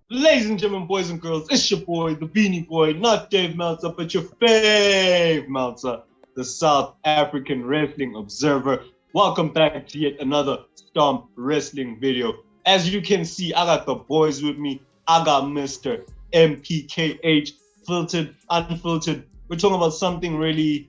Ladies and gentlemen, boys and girls, it's your boy, the Beanie Boy, not Dave Meltzer, but your fave Meltzer, the South African Wrestling Observer. Welcome back to yet another STOMP Wrestling video. As you can see, I got the boys with me. I got Mr. MPKH, filtered, unfiltered. We're talking about something really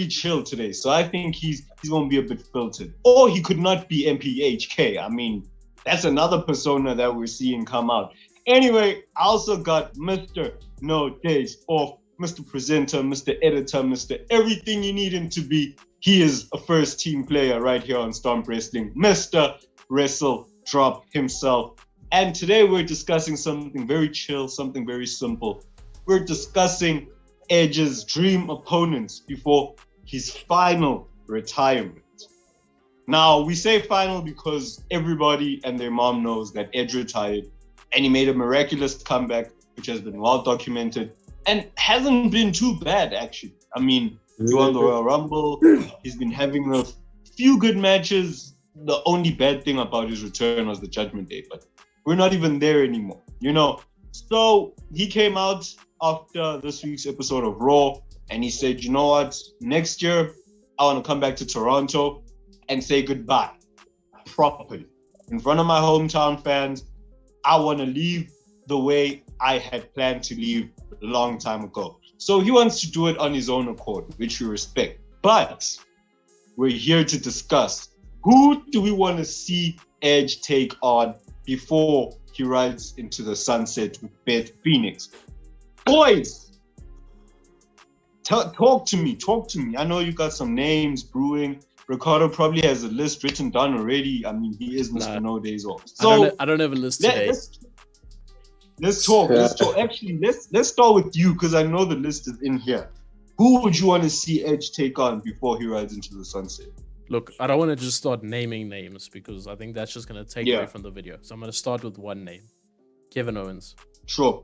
chill today. So I think he's going to be a bit filtered. Or he could not be MPHK. I mean, that's another persona that we're seeing come out. Anyway, I also got Mr. No Days Off, Mr. Presenter, Mr. Editor, Mr. Everything you need him to be. He is a first team player right here on Stomp Wrestling, Mr. WrestleDrop himself. And today we're discussing something very chill, something very simple. We're discussing Edge's dream opponents before his final retirement. Now, we say final because everybody and their mom knows that Edge retired. And he made a miraculous comeback, which has been well documented and hasn't been too bad, actually. I mean, he won the Royal Rumble. He's been having a few good matches. The only bad thing about his return was the Judgment Day, but we're not even there anymore, you know? So he came out after this week's episode of Raw and he said, you know what? Next year, I want to come back to Toronto and say goodbye properly in front of my hometown fans. I want to leave the way I had planned to leave a long time ago. So he wants to do it on his own accord, which we respect. But we're here to discuss, who do we want to see Edge take on before he rides into the sunset with Beth Phoenix? Boys, talk to me. I know you got some names brewing. Ricardo probably has a list written down already. I mean, he is Mr. No Days Off. So I don't have a list today. Let's talk. Actually, let's start with you because I know the list is in here. Who would you want to see Edge take on before he rides into the sunset? Look, I don't want to just start naming names because I think that's just going to take away from the video. So I'm going to start with one name. Kevin Owens. Sure.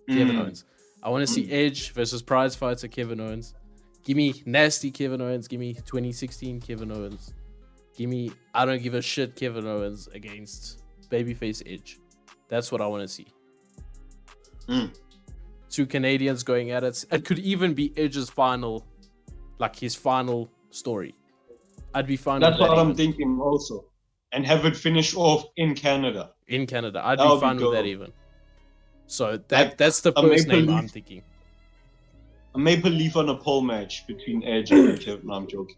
Kevin Owens. I want to see Edge versus prize fighter Kevin Owens. Give me nasty Kevin Owens. Give me 2016 Kevin Owens. Give me I don't give a shit Kevin Owens against babyface Edge. That's what I want to see. Two Canadians going at it. It could even be Edge's final, like his final story. I'd be fine with that. That's what I'm thinking also. And have it finish off in Canada. In Canada. I'd be fine with that even. So that's the first name I'm thinking. A Maple Leaf on a pole match between Edge and Kevin. No, I'm joking.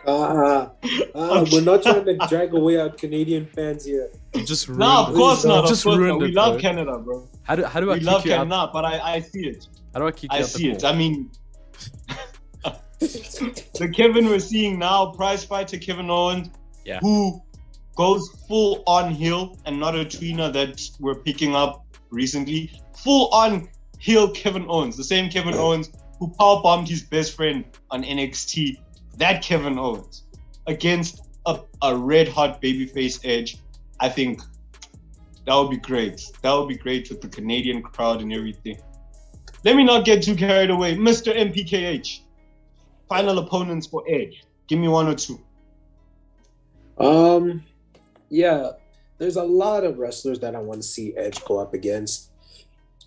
We're not trying to drag away our Canadian fans here. You just ruined of course not. Just ruined it, we love bro. Canada, bro. How do I we kick love you Canada, out? but I see it. How do I kick you out? I see it. I mean, the Kevin we're seeing now, prize fighter Kevin Owens, who goes full on heel and not a tweener that we're picking up recently. Full on heel Kevin Owens, the same Kevin Owens who power bombed his best friend on NXT. That Kevin Owens against a red hot babyface Edge. I think that would be great. That would be great with the Canadian crowd and everything. Let me not get too carried away. Mr. MPKH, final opponents for Edge. Give me one or two. Yeah, there's a lot of wrestlers that I want to see Edge go up against.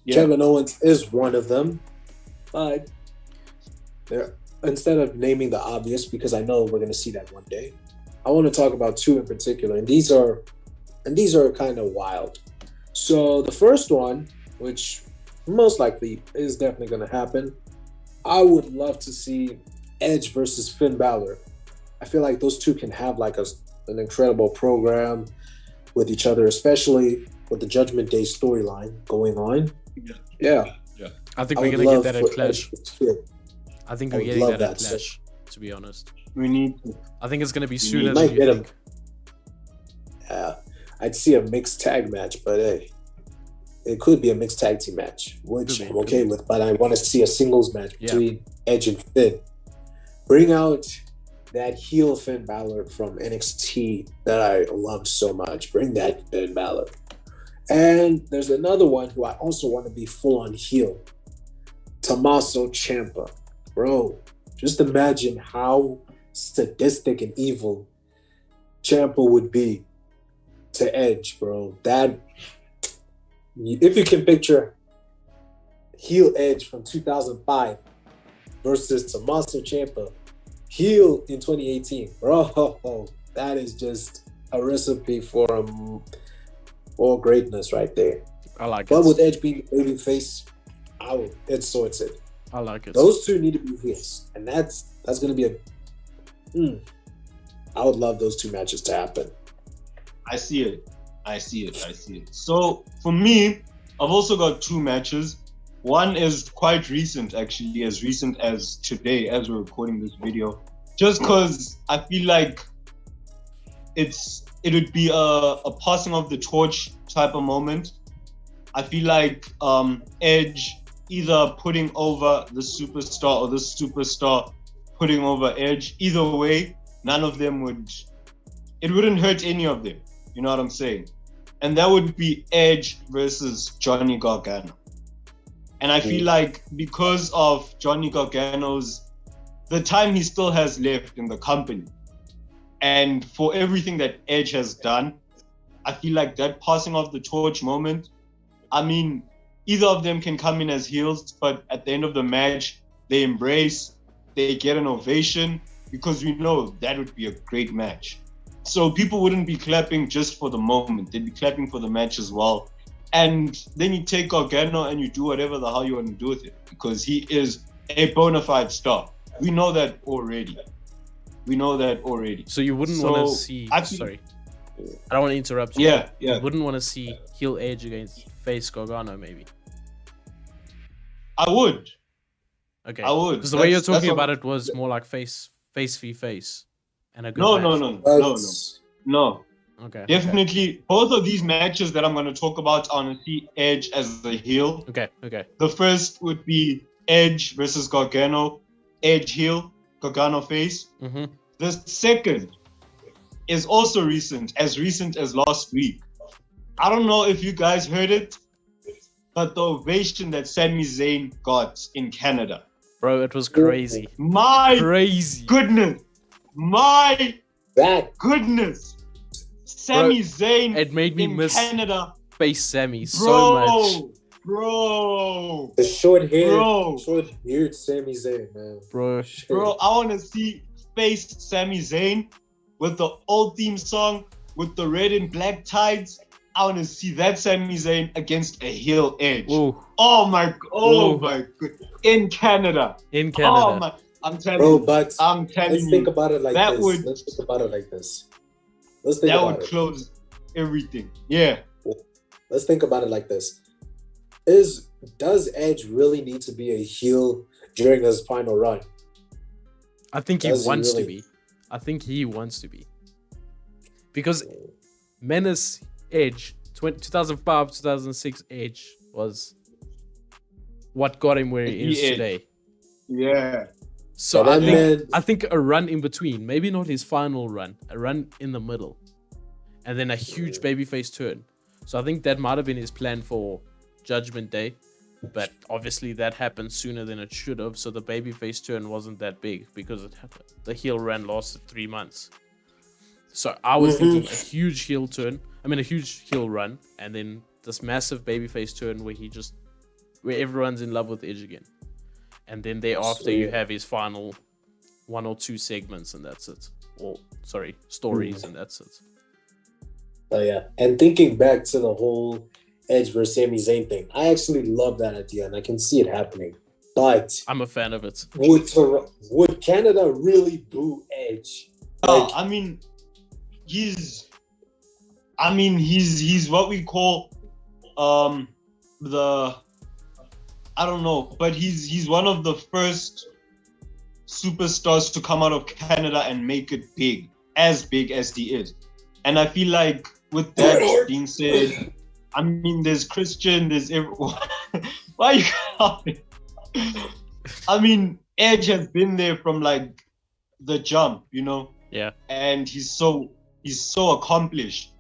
Yeah. Kevin Owens is one of them. But instead of naming the obvious, because I know we're going to see that one day, I want to talk about two in particular, and these are kind of wild. So the first one, which most likely is definitely going to happen, I would love to see Edge versus Finn Balor. I feel like those two can have like an incredible program with each other, especially with the Judgment Day storyline going on. Yeah. I think we're going to get that at Clash. I think we're getting that at Clash, to be honest. We need to. I think it's going to be sooner than you think. Yeah, I'd see a mixed tag match, but hey, it could be a mixed tag team match, which I'm okay with, but I want to see a singles match between Edge and Finn. Bring out that heel Finn Balor from NXT that I loved so much. Bring that Finn Balor. And there's another one who I also want to be full on heel. Tommaso Ciampa. Bro, just imagine how sadistic and evil Ciampa would be to Edge, bro. if you can picture heel Edge from 2005 versus Tommaso Ciampa, heel in 2018, bro, that is just a recipe for greatness right there. I like it. But with Edge being the baby face, it sorts it. I like it. Those two need to be heels, and that's going to be I would love those two matches to happen. I see it. So for me, I've also got two matches. One is quite recent, actually, as recent as today, as we're recording this video. Just because I feel like it would be a passing of the torch type of moment. I feel like Edge either putting over the superstar or the superstar putting over Edge. Either way, none of them wouldn't hurt any of them. You know what I'm saying? And that would be Edge versus Johnny Gargano. And I feel like because of Johnny Gargano's, the time he still has left in the company, and for everything that Edge has done, I feel like that passing of the torch moment, I mean, either of them can come in as heels, but at the end of the match, they embrace, they get an ovation, because we know that would be a great match. So people wouldn't be clapping just for the moment. They'd be clapping for the match as well. And then you take Gargano and you do whatever the hell you want to do with it, because he is a bona fide star. We know that already. So you wouldn't want to see... Sorry. I don't want to interrupt you. Yeah. You wouldn't want to see heel Edge against face Gargano, maybe? I would. Okay. I would. Because the way you're talking about it was more like face v face. And a good match. No. Okay. Definitely, both of these matches that I'm going to talk about, I want to see Edge as the heel. Okay. The first would be Edge versus Gargano. Edge heel, Gargano face. Mm-hmm. The second is also recent as last week. I don't know if you guys heard it, but the ovation that Sami Zayn got in Canada. Bro, it was crazy. Goodness. Sami Zayn. It made me miss Canada. Face Sami so much. Bro. The short-haired Sami Zayn, man. Bro, I want to see face Sami Zayn with the old theme song, with the red and black tides. I want to see that Sami Zayn against a heel Edge. Ooh. Oh my god. In Canada. Oh my, I'm telling you. But let's think about it like this. Let's think about it like this. That would close everything. Yeah. Let's think about it like this. Does Edge really need to be a heel during his final run? I think he wants to be. I think he wants to be. Because Menace Edge, 2005, 2006 Edge was what got him where he is today. Yeah. So I think a run in between, maybe not his final run, a run in the middle, and then a huge babyface turn. So I think that might have been his plan for Judgment Day, but obviously that happened sooner than it should have. So the babyface turn wasn't that big because the heel run lasted 3 months. So I was thinking a huge heel run, and then this massive babyface turn where everyone's in love with Edge again. And then thereafter you have his final 1 or 2 segments, and that's it. Stories, and that's it. Oh yeah. And thinking back to the whole Edge versus Sami Zayn thing, I actually love that idea, and I can see it happening. But I'm a fan of it. Would Canada really boo Edge? I mean, he's what we call I don't know, but he's one of the first superstars to come out of Canada and make it big as he is. And I feel like with that being said, I mean, there's Christian, there's everyone. Why are you laughing? I mean, Edge has been there from like the jump, you know? Yeah. And he's so accomplished.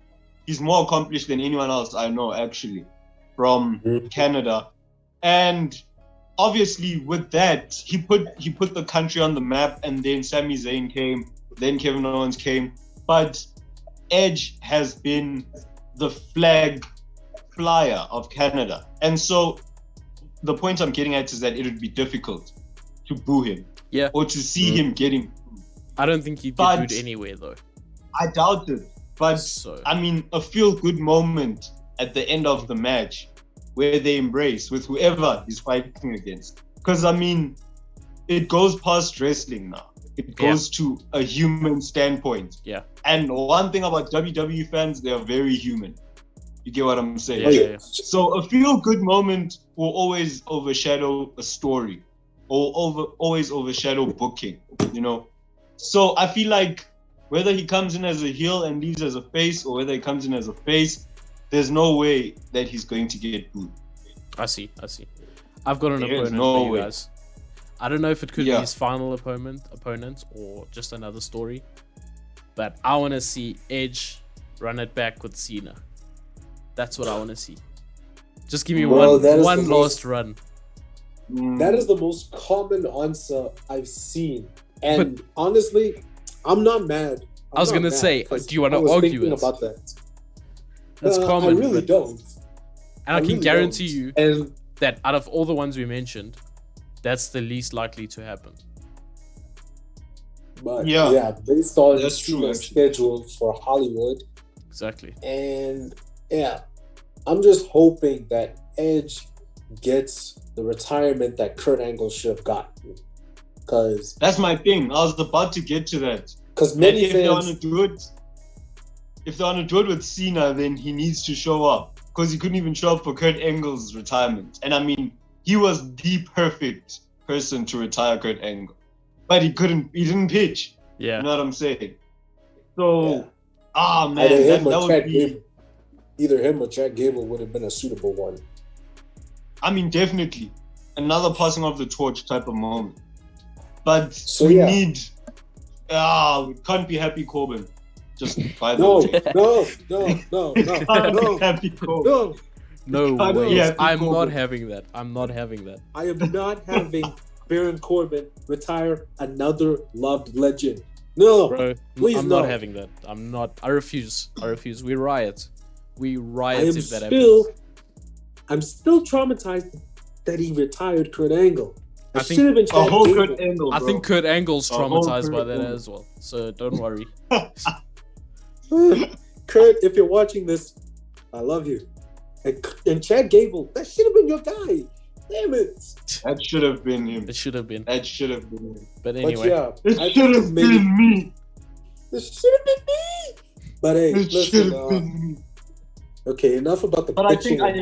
He's more accomplished than anyone else I know, actually, from Canada. And obviously with that, he put the country on the map, and then Sami Zayn came, then Kevin Owens came. But Edge has been the flag flyer of Canada. And so the point I'm getting at is that it would be difficult to boo him. Yeah. Or to see him getting. I don't think he'd get booed anywhere though. I doubt it. But I mean, a feel-good moment at the end of the match where they embrace with whoever he's fighting against. Because I mean, it goes past wrestling now. It goes to a human standpoint. Yeah. And one thing about WWE fans, they are very human. You get what I'm saying? Yeah. So a feel-good moment will always overshadow a story, or always overshadow booking, you know? So I feel like whether he comes in as a heel and leaves as a face, or whether he comes in as a face, there's no way that he's going to get booed. I see. I've got an opponent for you guys. I don't know if it could be his final opponent or just another story. But I want to see Edge run it back with Cena. That's what I want to see. Just give me one last run. That is the most common answer I've seen. And honestly, I'm not mad. I was going to say, do you want to argue it? About that. That's common. I really don't. And I can guarantee you that out of all the ones we mentioned, that's the least likely to happen. But based on the schedule for Hollywood. Exactly. And I'm just hoping that Edge gets the retirement that Kurt Angle should have gotten. Because that's my thing. I was about to get to that. Because many if they want to do it with Cena, then he needs to show up. Because he couldn't even show up for Kurt Angle's retirement. And I mean, he was the perfect person to retire Kurt Angle. But he didn't pitch. Yeah. You know what I'm saying? So, man, that would be... Either him or Chad Gable would have been a suitable one. I mean, definitely. Another passing of the torch type of moment. But we need... we can't be happy Corbin. Just by the way. No. Happy Corbin. No way. I'm not having that. I am not having Baron Corbin retire another loved legend. No, bro. Please I'm not having that. I'm not. I refuse. We riot. If that happens. I'm still traumatized that he retired Kurt Angle. I think Kurt Angle's traumatized by that as well. So don't worry. Kurt, if you're watching this, I love you. And Chad Gable, that should have been your guy. Damn it. That should have been him. It should have been. That should have been him. But anyway. It should have been me. It should have been me. But hey, listen. Okay, enough about the pitching. But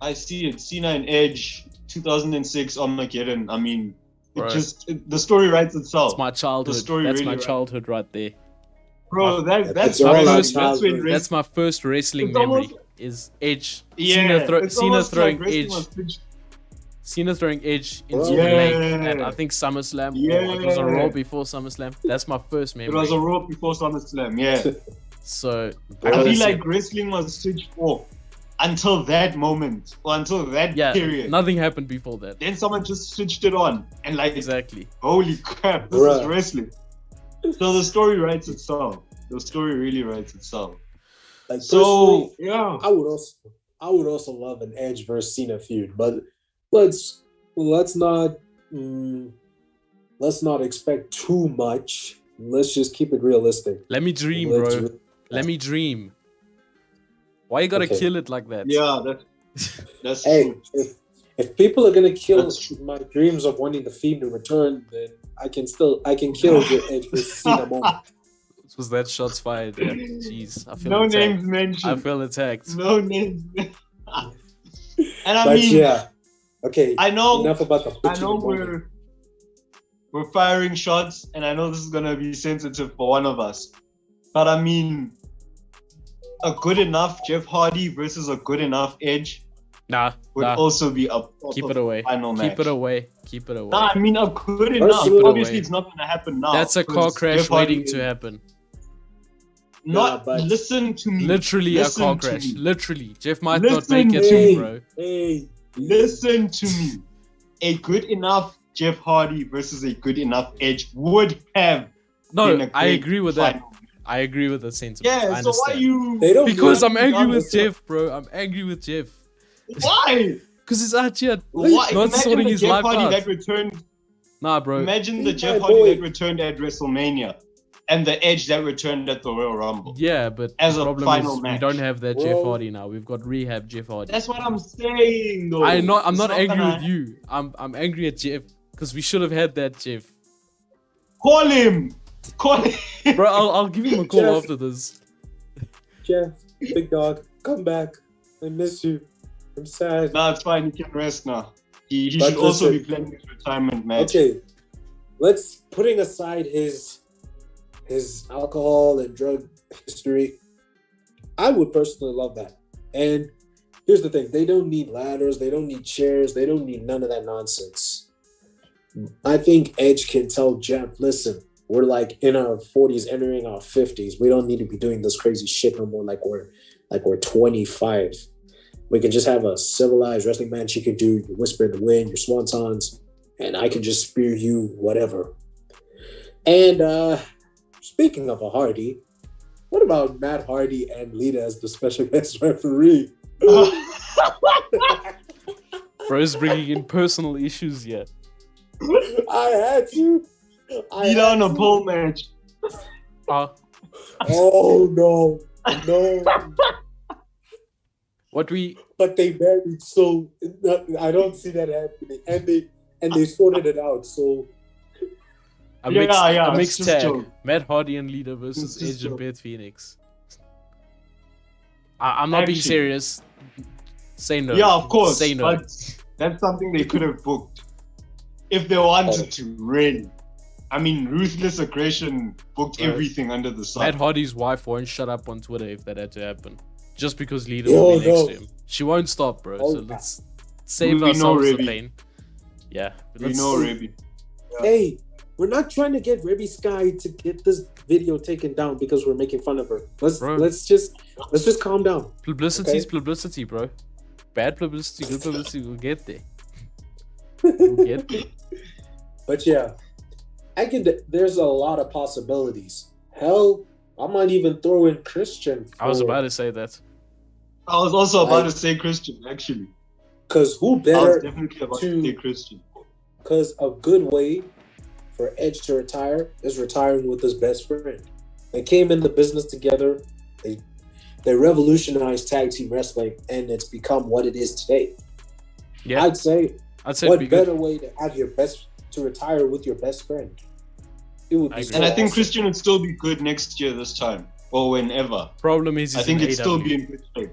I see it. Cena and Edge, 2006 Armageddon. I mean, the story writes itself. It's my childhood. That's my childhood right there. Bro, that's my first wrestling memory. Is Edge Cena throwing Edge. Cena throwing Edge into the leg at I think SummerSlam. It was a Raw before SummerSlam. That's my first memory. It was a Raw before SummerSlam. Yeah. So I feel like wrestling was switched off until that moment or until that period. Nothing happened before that. Then someone just switched it on and exactly. Holy crap! This is wrestling. So the story writes itself. The story really writes itself. Like, so I would also love an Edge versus Cena feud, but let's not expect too much. Let's just keep it realistic. Let me dream, bro. Let me dream. Why you gotta kill it like that? Yeah, that's true. If people are gonna kill my dreams of wanting the Fiend to return, then I can kill the Edge versus Cena moment. Was that shots fired? Yeah. Jeez, I feel no attacked. Names mentioned. I feel attacked. No names. And I mean, okay. I know. Enough about the. I know we're firing shots, and I know this is gonna be sensitive for one of us, but I mean, a good enough Jeff Hardy versus a good enough Edge. Would also be a keep it away. Final match. Keep it away. Nah, I mean, a good enough. Obviously, it's not gonna happen now. That's a car crash waiting to happen. Listen to me. Literally a car crash. Literally. Jeff might not make it, bro. Listen to me. A good enough Jeff Hardy versus a good enough Edge would have. No, I agree with that. I agree with the sentiment. Yeah, I so why understand. you? They don't Because I'm need angry with Gargano. Jeff, bro. I'm angry with Jeff. Why? Because he's out here Why? not Imagine sorting the his Jeff life Hardy out. that returned. Nah, bro. Imagine the He's Jeff my Hardy boy. that returned at WrestleMania, and the Edge that returned at the Royal Rumble. Yeah, but As the a problem final is we match. don't have that Bro. Jeff Hardy now. We've got rehab Jeff Hardy. That's what I'm saying, though. I'm not It's angry gonna- with you. I'm angry at Jeff because we should have had that Jeff. Call him. Call him. Bro, I'll give him a call Jeff. after this. Jeff, big dog, come back. I miss you. I'm sad. Nah, it's fine. He can rest now. He But should also be listen. playing his retirement match. Okay, let's putting aside his alcohol and drug history. I would personally love that. And here's the thing: they don't need ladders, they don't need chairs, they don't need none of that nonsense. I think Edge can tell Jeff, listen, we're like in our 40s, entering our 50s. We don't need to be doing this crazy shit no more. Like we're 25. We can just have a civilized wrestling match. You can do your whisper in the wind, your swantons, and I can just spear you, whatever. And speaking of a Hardy, what about Matt Hardy and Lita as the special guest referee? Bro's bringing in personal issues here. I had to. Lead on a pole match. Uh, Oh no. what we But they married, so I don't see that happening. And they sorted it out. So a Yeah, mixed, yeah, a it's mixed just tag. joke. Matt Hardy and Lita versus It's just Edge and joke. Beth Phoenix. I'm not being Actually. serious. Say no. Yeah, of course. Say no. But that's something they could have booked if they wanted to, really. I mean, Ruthless Aggression booked Right. everything under the sun. Matt Hardy's wife won't shut up on Twitter if that had to happen. Just because Lita Yo, will be next no. to him. She won't stop, bro. Oh, so yeah. let's save We know ourselves the Ribby. pain. Yeah. We let's- know, Raby. hey, we're not trying to get Ribby Sky to get this video taken down because we're making fun of her. Bro. Let's just calm down. Publicity is Okay. publicity, bro. Bad publicity, good publicity, we'll get there. We'll get there. But yeah, there's a lot of possibilities. Hell, I might even throw in Christian. I was about to say that. I was also about I- to say Christian, actually. Because who I was better? definitely about to- to say Christian. Because a good way for Edge to retire is retiring with his best friend. They came in the business together. They revolutionized tag team wrestling, and it's become what it is today. Yeah, I'd say, I'd say it'd what be better good. way to have to retire with your best friend? It would I be agree. so And I think awesome. Christian would still be good next year, this time, or whenever. Problem is, I he's think in it'd still AEW. be in good shape.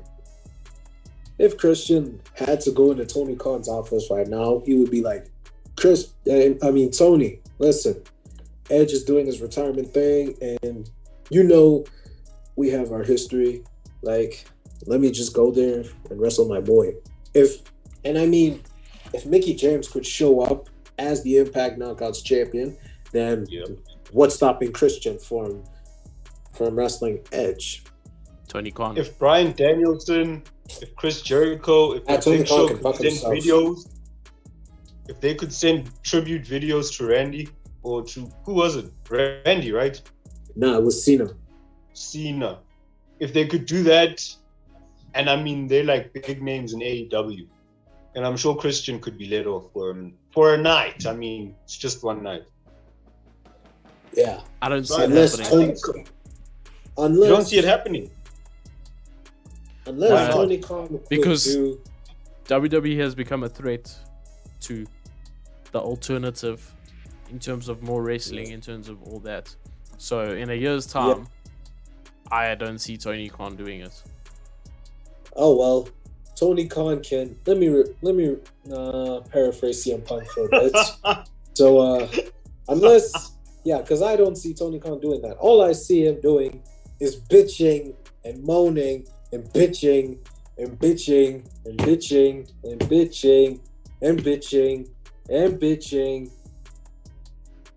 If Christian had to go into Tony Khan's office right now, he would be like, Tony, listen, Edge is doing his retirement thing, and we have our history. Like, let me just go there and wrestle my boy. If Mickey James could show up as the Impact Knockouts champion, then what's stopping Christian from wrestling Edge? Tony Khan. If Bryan Danielson, if Chris Jericho, if the Tony Big Khan Show can could fuck send himself. videos, if they could send tribute videos to Randy, or to, who was it? Randy, right? Nah, it was Cena. Cena. If they could do that, and I mean, they're like big names in AEW, and I'm sure Christian could be let off for a night. I mean, it's just one night. Yeah. I don't see Right. it Unless happening. You don't see it happening. Unless Why not? Tony Khan could Because- do, WWE has become a threat to the alternative in terms of more wrestling, in terms of all that. So in a year's time, I don't see Tony Khan doing it. oh well, Tony Khan can. Let me paraphrase CM Punk for a bit. So because I don't see Tony Khan doing that. All I see him doing is bitching and moaning and bitching and bitching and bitching and bitching and bitching and bitching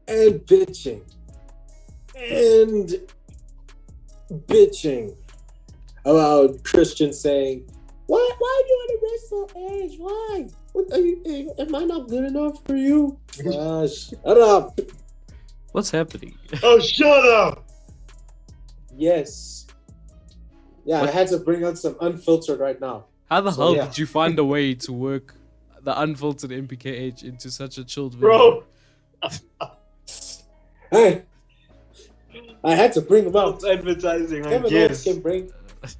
and bitching and bitching about Christian saying, "Why do you want to wrestle Edge? Why? What are you? Am I not good enough for you? Shut up." What's happening? Oh, shut up! Yes. Yeah, I had to bring out some unfiltered right now. How the hell did you find a way to work the unfiltered MPKH into such a chilled video? Bro! Hey, I had to bring them out. Advertising, I Kevin guess.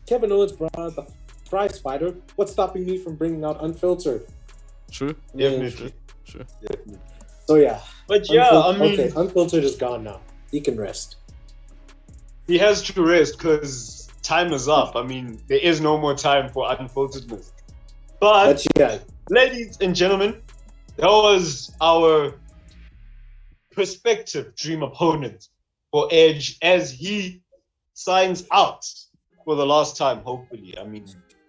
Kevin Owens brought out the prize fighter. What's stopping me from bringing out unfiltered? True. Definitely. True. Definitely. So yeah. But yeah, I mean... Okay, unfiltered is gone now. He can rest. He has to rest because time is up. I mean, there is no more time for unfilteredness. But yeah. Ladies and gentlemen, that was our prospective dream opponent for Edge as he signs out for the last time, hopefully. I mean,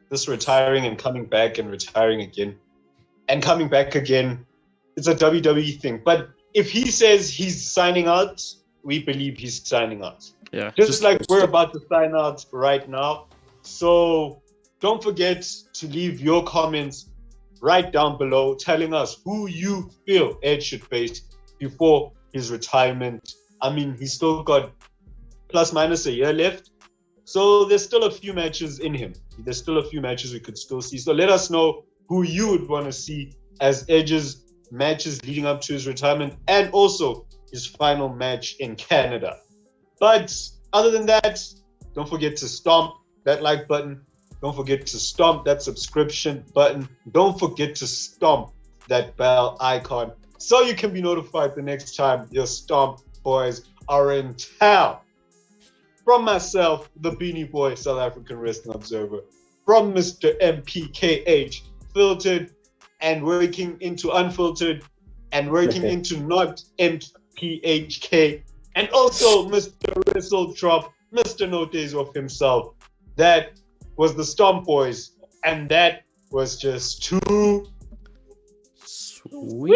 this retiring and coming back and retiring again and coming back again, it's a WWE thing. But if he says he's signing out, we believe he's signing out. Yeah. Just like we're about to sign out right now. So don't forget to leave your comments right down below telling us who you feel Edge should face before his retirement. I mean, he's still got plus minus a year left. So there's still a few matches in him. There's still a few matches we could still see. So let us know who you would want to see as Edge's matches leading up to his retirement and also his final match in Canada. But other than that, don't forget to stomp that like button. Don't forget to stomp that subscription button. Don't forget to stomp that bell icon so you can be notified the next time your Stomp boys are in town. From myself, the Beanie Boy, South African Wrestling Observer, from Mr. MPKH, filtered and working into unfiltered and working into not MPHK, and also Mr. WrestleDrop, Mr. No Days Off himself. That was the Stomp Boys, and that was just too sweet.